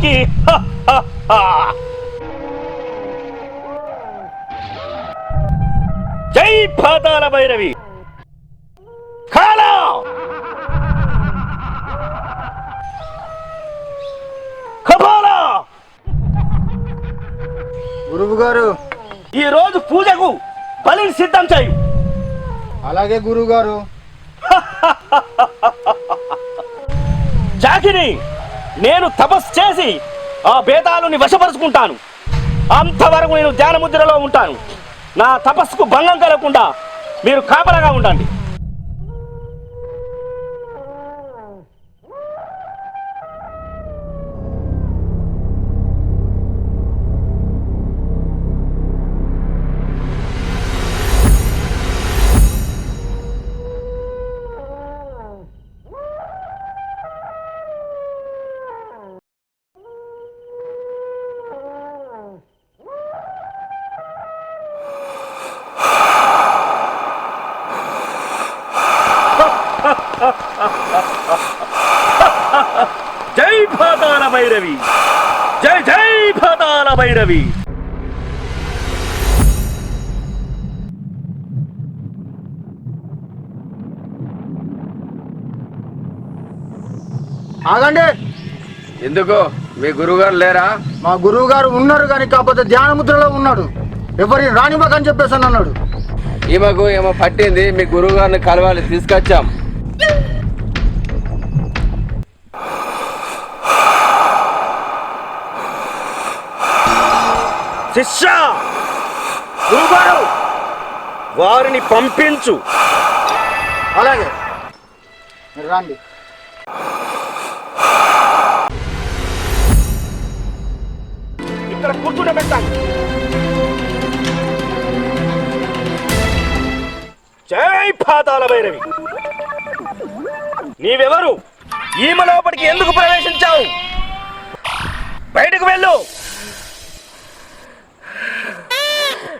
అందరికీ జై పాతాళ భైరవి. గురువు గారు, ఈ రోజు పూజకు బలిని సిద్ధం చేయు. అలాగే గురువు గారు. జాకిని, నేను తపస్సు చేసి ఆ బేతాళుని వశపరుచుకుంటాను. అంతవరకు నేను ధ్యాన ముద్రలో ఉంటాను. నా తపస్సుకు భంగం కలగకుండా మీరు కాపలాగా ఉండండి. జై పాతాళ భైరవి, జై జై పాతాళ భైరవి. ఆగండి. ఎందుకు? మీ గురువుగారు లేరా? మా గురువు గారు ఉన్నారు కానీ కాకపోతే ధ్యాన ముద్రలో ఉన్నాడు. ఎవరిని రానివ్వకని చెప్పేసి అన్నాడు. ఈమెకు ఏమో పట్టింది. మీ గురువు గారిని కలవాలి, తీసుకొచ్చాం. శిష్య, గురుగారు వారిని పంపించు. అలాగే, మీరు రండి. ఇక్కడ కూర్చుండబెట్టాలి. జై పాతాళ భైరవి. నీవెవరు? ఈమె లోపలికి ఎందుకు ప్రవేశించావు? బయటకు వెళ్ళు.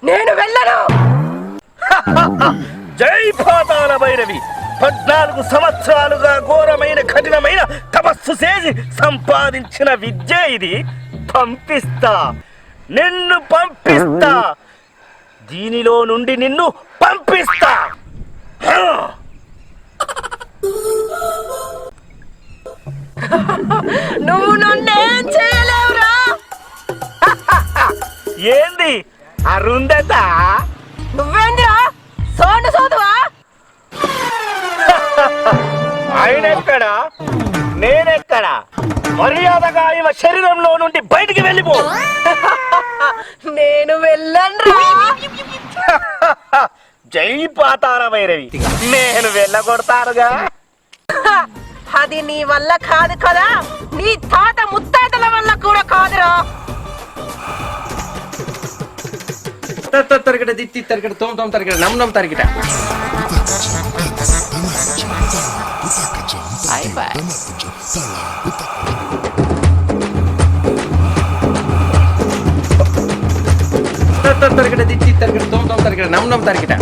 నేను వెళ్ళను. జై పాతాళ భైరవి. 14 సంవత్సరాలుగా ఘోరమైన కఠినమైన తపస్సు చేసి సంపాదించిన విద్య ఇది. పంపిస్తా, నిన్ను పంపిస్తా. దీనిలో నుండి నిన్ను పంపిస్తా. నువ్వు నన్నేం చేయలేవురా. ఏంది అరుంధత? నువ్వేందిరా సోను సోదువా? ఆయనెక్కడా, నేనెక్కడా? మర్యాదగా ఈమె శరీరంలో నుండి బయటికి వెళ్ళిపో. నేను వెళ్ళనురా. జై పాతాళ భైరవి. నేను వెళ్ళగొడతానుగా. అది నీ వల్ల కాదు కదా, నీ తాత ముత్తాతల వల్ల కూడా కాదురా. తరగడ దిత్తి తరగడ తోమ్ తోమ్ తరగడ నమ్ నమ్ తరగడ తరగడ దిత్తి తరగడ తోమ్ తోమ్ తరగడ నమ్ నమ్ తరగడ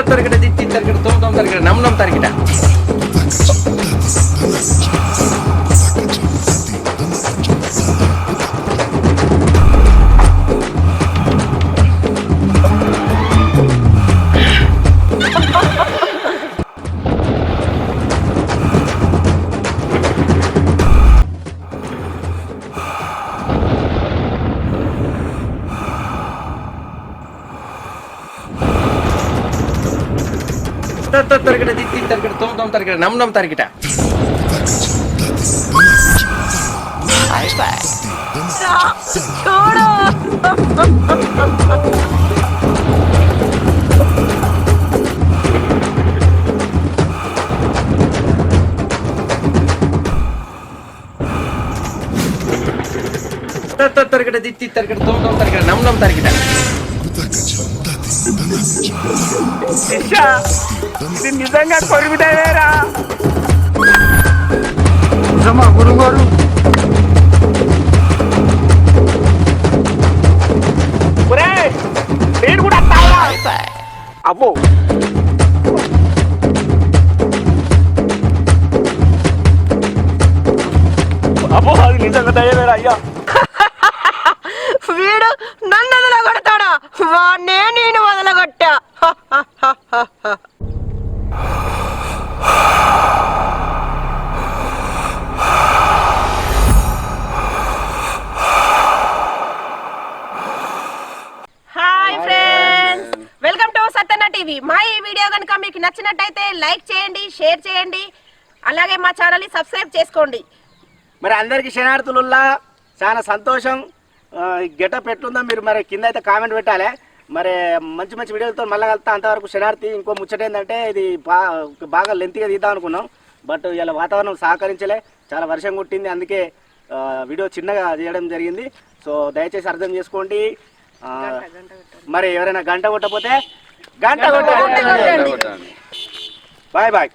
తరగడ దిత్తి తరగడ తోమ్ తోమ్ తరగడ నమ్ నమ్ తరగడ తరగడ దిత్తి తరగడ తోమ్ తోమ్ తరగడ నమ్ నమ్ తరగడ చూడు. తరగడ దిత్తి తరగడ తోమ్ తోమ్ తరగడ నమ్ నమ్ తరగడ శిష్య, ఇది నిజంగా కొరుకుతావేరా? నిజమా గురువు గారు? నేను కూడా అబ్బో టీవీ. మా ఈ వీడియో కనుక మీకు నచ్చినట్టయితే లైక్ చేయండి, షేర్ చేయండి, అలాగే మా ఛానల్ని సబ్స్క్రైబ్ చేసుకోండి. మరి అందరికి శనార్థులుల్లా చాలా సంతోషం. గెటప్ ఎట్లుందో మీరు మరి కింద అయితే కామెంట్ పెట్టాలి. మరి మంచి మంచి వీడియోలతో మళ్ళీ కలుతా. అంతవరకు శనార్థి. ఇంకో ముచ్చట ఏంటంటే ఇది బాగా లెంత్గా తీద్దాం అనుకున్నాం, బట్ ఇలా వాతావరణం సహకరించలే, చాలా వర్షం కొట్టింది, అందుకే వీడియో చిన్నగా చేయడం జరిగింది. సో దయచేసి అర్థం చేసుకోండి. మరి ఎవరైనా గంట కొట్టకపోతే గంట కొట్టండి. Bye bye.